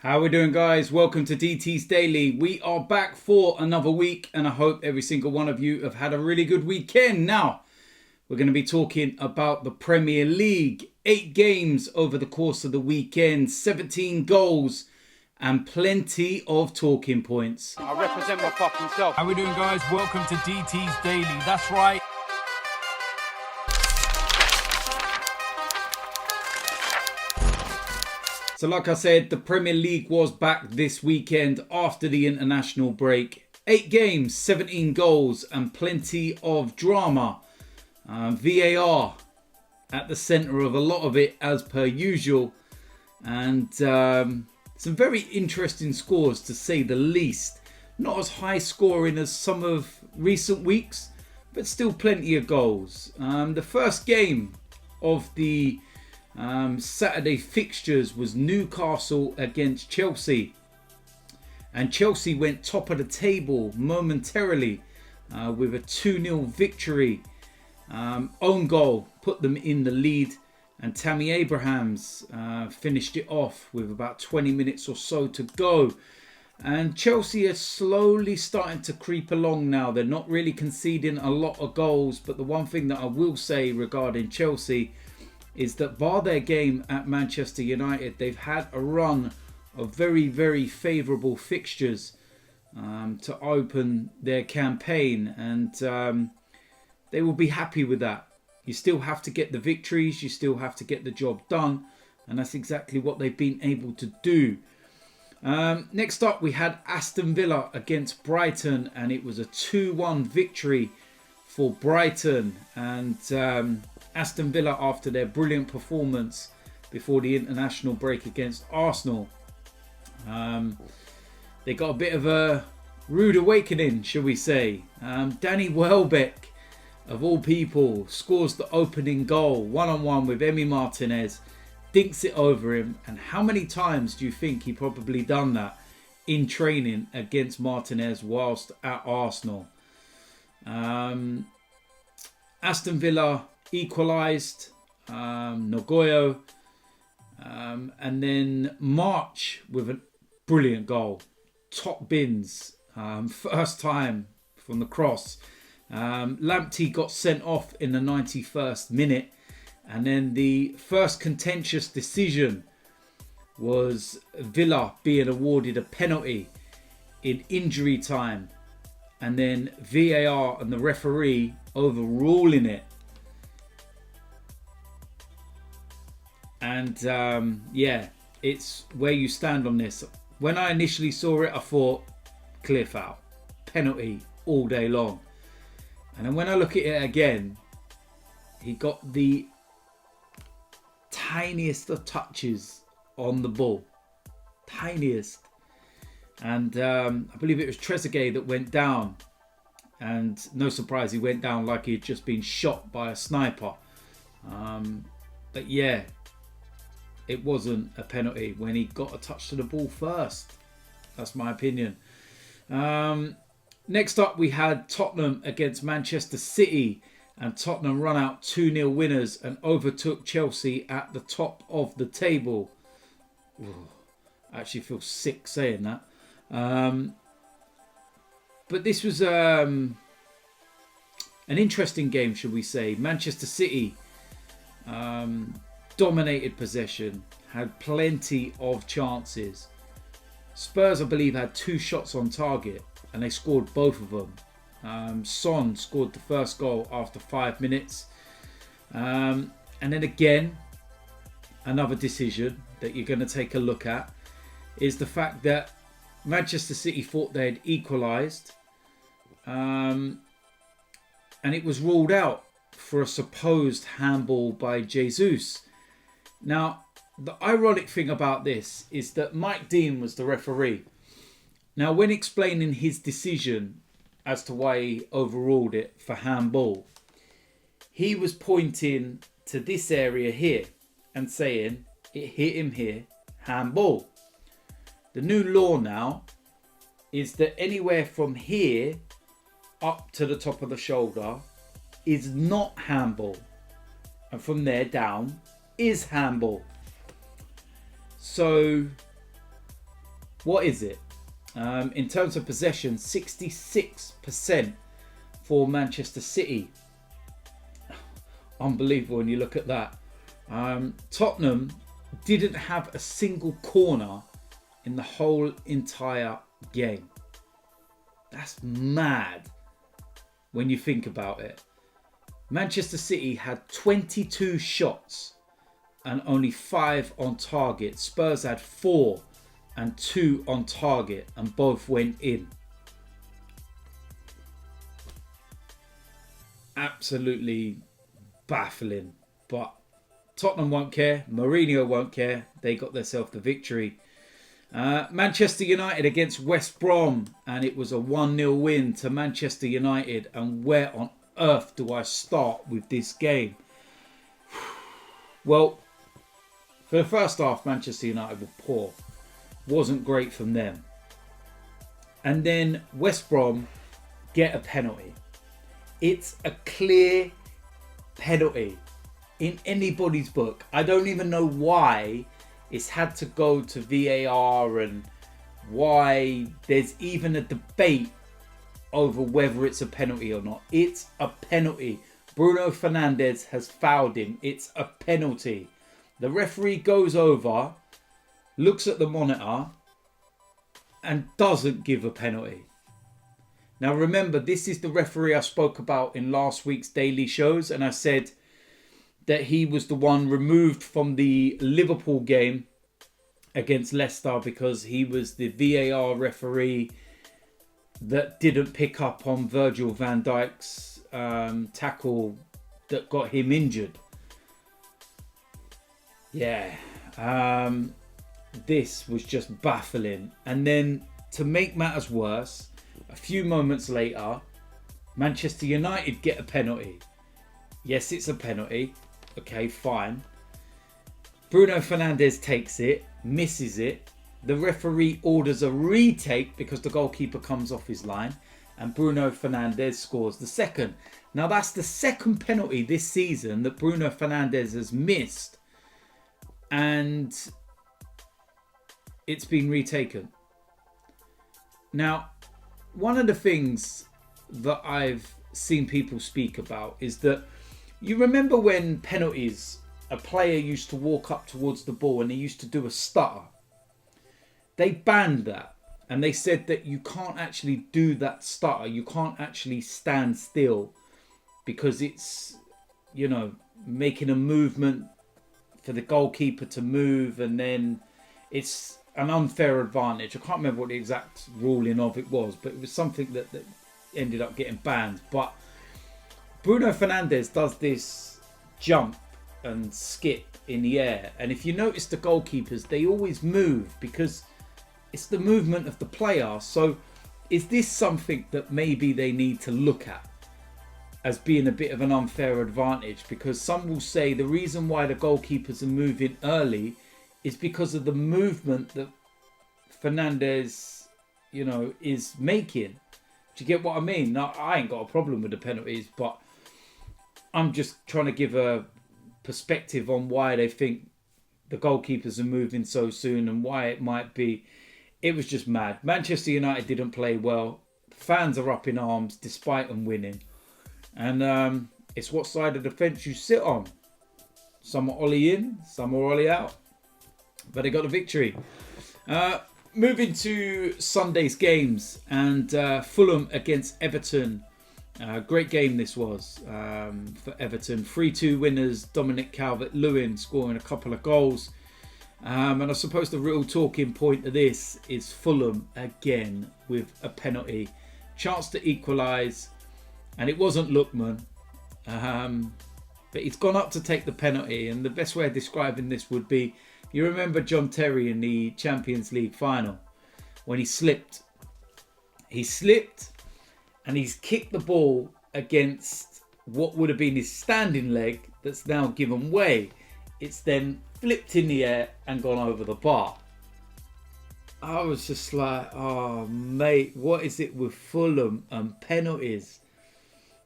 How we doing, guys? Welcome to DT's Daily. We are back for another week and I hope every single one of you have had a really good weekend. Now, we're going to be talking about the Premier League. 8 games over the course of the weekend, 17 goals and plenty of talking points. I represent my fucking self. How we doing, guys? Welcome to DT's Daily. That's right. So like I said, the Premier League was back this weekend after the international break. 8 games, 17 goals and plenty of drama. VAR at the centre of a lot of it as per usual. And some very interesting scores to say the least. Not as high scoring as some of recent weeks, but still plenty of goals. The first game of the Saturday fixtures was Newcastle against Chelsea, and Chelsea went top of the table momentarily with a 2-0 victory. Own goal put them in the lead, and Tammy Abrahams finished it off with about 20 minutes or so to go. And Chelsea are slowly starting to creep along now. They're not really conceding a lot of goals, but the one thing that I will say regarding Chelsea is that bar their game at Manchester United, they've had a run of very, very favourable fixtures to open their campaign, and they will be happy with that. You still have to get the victories, you still have to get the job done, and that's exactly what they've been able to do. Next up, we had Aston Villa against Brighton, and it was a 2-1 victory for Brighton. And Aston Villa, after their brilliant performance before the international break against Arsenal, they got a bit of a rude awakening, shall we say. Danny Welbeck, of all people, scores the opening goal, one-on-one with Emi Martinez, dinks it over him. And how many times do you think he probably done that in training against Martinez whilst at Arsenal? Aston Villa equalised, Nogoyo, and then March with a brilliant goal. Top bins, first time from the cross. Lamptey got sent off in the 91st minute, and then the first contentious decision was Villa being awarded a penalty in injury time, and then VAR and the referee overruling it. And yeah, it's where you stand on this. When I initially saw it, I thought cliff out, penalty all day long. And then when I look at it again, he got the tiniest of touches on the ball, tiniest. And I believe it was Trezeguet that went down, and no surprise, he went down like he had just been shot by a sniper. But yeah, it wasn't a penalty when he got a touch to the ball first. That's my opinion. Next up, we had Tottenham against Manchester City, and Tottenham run out 2-0 winners and overtook Chelsea at the top of the table. Ooh, I actually feel sick saying that. But this was an interesting game, should we say. Manchester City dominated possession, had plenty of chances. Spurs, I believe, had 2 shots on target, and they scored both of them. Son scored the first goal after 5 minutes. And then again, another decision that you're going to take a look at is the fact that Manchester City thought they had equalised, and it was ruled out for a supposed handball by Jesus. Now, the ironic thing about this is that Mike Dean was the referee. Now, when explaining his decision as to why he overruled it for handball, he was pointing to this area here and saying it hit him here, handball. The new law now is that anywhere from here up to the top of the shoulder is not handball, and from there down is handball. So What is it? In terms of possession, 66% for Manchester City. Unbelievable when you look at that. Tottenham didn't have a single corner in the whole entire game. That's mad when you think about it. Manchester City had 22 shots and only 5 on target. Spurs had 4 and 2 on target and both went in. Absolutely baffling. But Tottenham won't care. Mourinho won't care. They got themselves the victory. Manchester United against West Brom, and it was a 1-0 win to Manchester United. And where on earth do I start with this game? Well, for the first half, Manchester United were poor. Wasn't great from them. And then West Brom get a penalty. It's a clear penalty in anybody's book. I don't even know why it's had to go to VAR and why there's even a debate over whether it's a penalty or not. It's a penalty. Bruno Fernandez has fouled him. It's a penalty. The referee goes over, looks at the monitor and doesn't give a penalty. Now remember, this is the referee I spoke about in last week's daily shows, and I said that he was the one removed from the Liverpool game against Leicester because he was the VAR referee that didn't pick up on Virgil van Dijk's tackle that got him injured. Yeah, this was just baffling. And then to make matters worse, a few moments later, Manchester United get a penalty. Yes, it's a penalty. Okay, fine. Bruno Fernandez takes it, misses it. The referee orders a retake because the goalkeeper comes off his line, and Bruno Fernandez scores the second. Now that's the second penalty this season that Bruno Fernandez has missed, and it's been retaken. Now, one of the things that I've seen people speak about is that you remember when penalties, a player used to walk up towards the ball and he used to do a stutter. They banned that, and they said that you can't actually do that stutter. You can't actually stand still because it's, you know, making a movement for the goalkeeper to move, and then it's an unfair advantage. I can't remember what the exact ruling of it was, but it was something that ended up getting banned. But Bruno Fernandez does this jump and skip in the air, and if you notice the goalkeepers, they always move because it's the movement of the player. So is this something that maybe they need to look at as being a bit of an unfair advantage? Because some will say the reason why the goalkeepers are moving early is because of the movement that Fernandez, you know, is making. Do you get what I mean? Now, I ain't got a problem with the penalties, but I'm just trying to give a perspective on why they think the goalkeepers are moving so soon and why it might be. It was just mad. Manchester United didn't play well. Fans are up in arms despite them winning. And it's what side of the fence you sit on. Some are Ollie in, some are Ollie out. But they got the victory. Moving to Sunday's games, and Fulham against Everton. Great game this was for Everton. 3-2 winners. Dominic Calvert-Lewin scoring a couple of goals. And I suppose the real talking point of this is Fulham again with a penalty. Chance to equalise. And it wasn't Lookman. But he's gone up to take the penalty. And the best way of describing this would be, you remember John Terry in the Champions League final when he slipped? He slipped and he's kicked the ball against what would have been his standing leg that's now given way. It's then flipped in the air and gone over the bar. I was just like, oh mate, what is it with Fulham and penalties?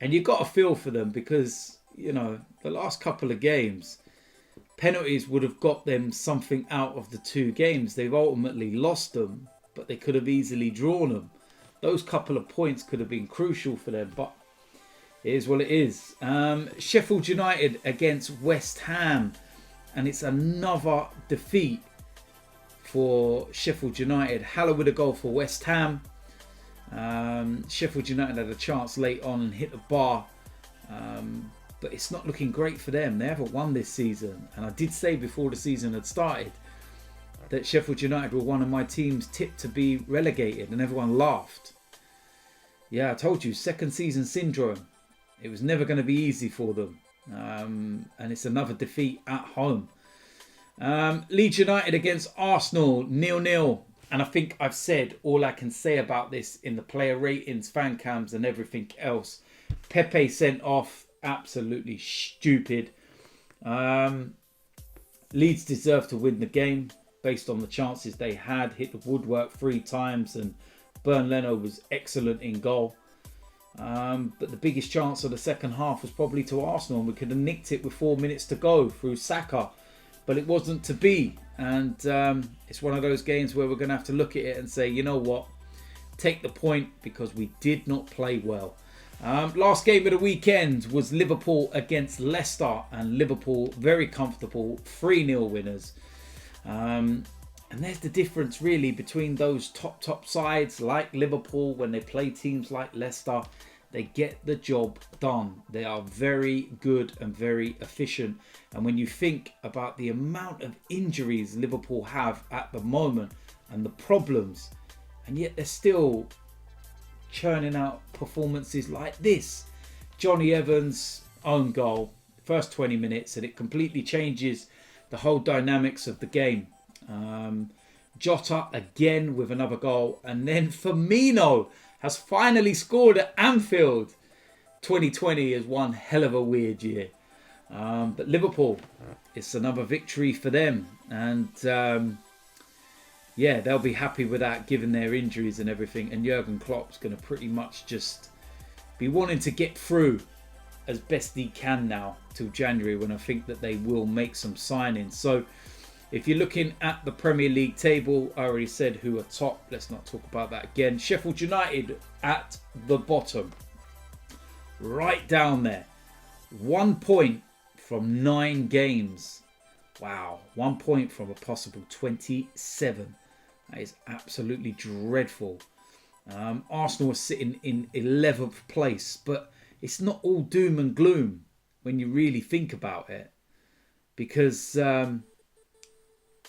And you got to feel for them because, you know, the last couple of games, penalties would have got them something out of the two games. They've ultimately lost them. but they could have easily drawn them. Those couple of points could have been crucial for them, but it is what it is. Sheffield United against West Ham, and it's another defeat for Sheffield United. Haller with a goal for West Ham. Sheffield United had a chance late on and hit the bar, but it's not looking great for them. They haven't won this season, and I did say before the season had started that Sheffield United were one of my teams tipped to be relegated, and everyone laughed. Yeah, I told you, second season syndrome. It was never going to be easy for them, and it's another defeat at home. Leeds United against Arsenal, 0-0. And I think I've said all I can say about this in the player ratings, fan cams and everything else. Pepe sent off, absolutely stupid. Leeds deserved to win the game based on the chances they had. Hit the woodwork 3 times, and Leno was excellent in goal. But the biggest chance of the second half was probably to Arsenal, and we could have nicked it with 4 minutes to go through Saka. But it wasn't to be. And it's one of those games where we're going to have to look at it and say, you know what? Take the point, because we did not play well. Last game of the weekend was Liverpool against Leicester. And Liverpool, very comfortable, 3-0 winners. And there's the difference really between those top sides like Liverpool. When they play teams like Leicester, they get the job done. They are very good and very efficient. And when you think about the amount of injuries Liverpool have at the moment and the problems, and yet they're still churning out performances like this. Johnny Evans' own goal, first 20 minutes, and it completely changes the whole dynamics of the game. Jota again with another goal, and then Firmino has finally scored at Anfield. 2020 is one hell of a weird year. But Liverpool, it's another victory for them. And yeah, they'll be happy with that given their injuries and everything. And Jurgen Klopp's going to pretty much just be wanting to get through as best he can now till January, when I think that they will make some signings. So if you're looking at the Premier League table, I already said who are top. Let's not talk about that again. Sheffield United at the bottom. Right down there. 1 point from 9 games. Wow. 1 point from a possible 27. That is absolutely dreadful. Arsenal are sitting in 11th place. But it's not all doom and gloom when you really think about it. Because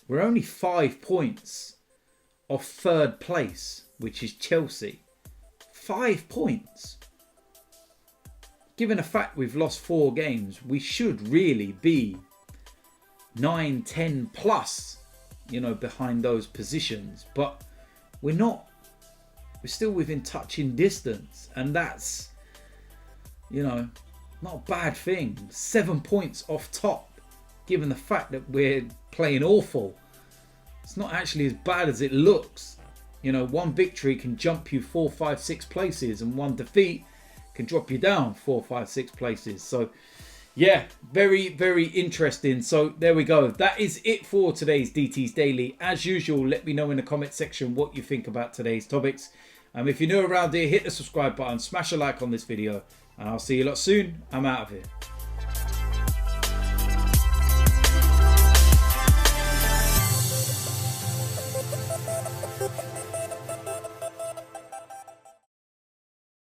we're only 5 points off 3rd place, which is Chelsea. 5 points. Given the fact we've lost 4 games, we should really be 9, 10 plus, you know, behind those positions. But we're not. We're still within touching distance. And that's, you know, not a bad thing. 7 points off top. Given the fact that we're playing awful, it's not actually as bad as it looks. You know, 1 victory can jump you 4, 5, 6 places, and 1 defeat can drop you down 4, 5, 6 places. So, yeah, very, very interesting. So, there we go. That is it for today's DT's Daily. As usual, let me know in the comment section what you think about today's topics. If you're new around here, hit the subscribe button, smash a like on this video, and I'll see you lot soon. I'm out of here.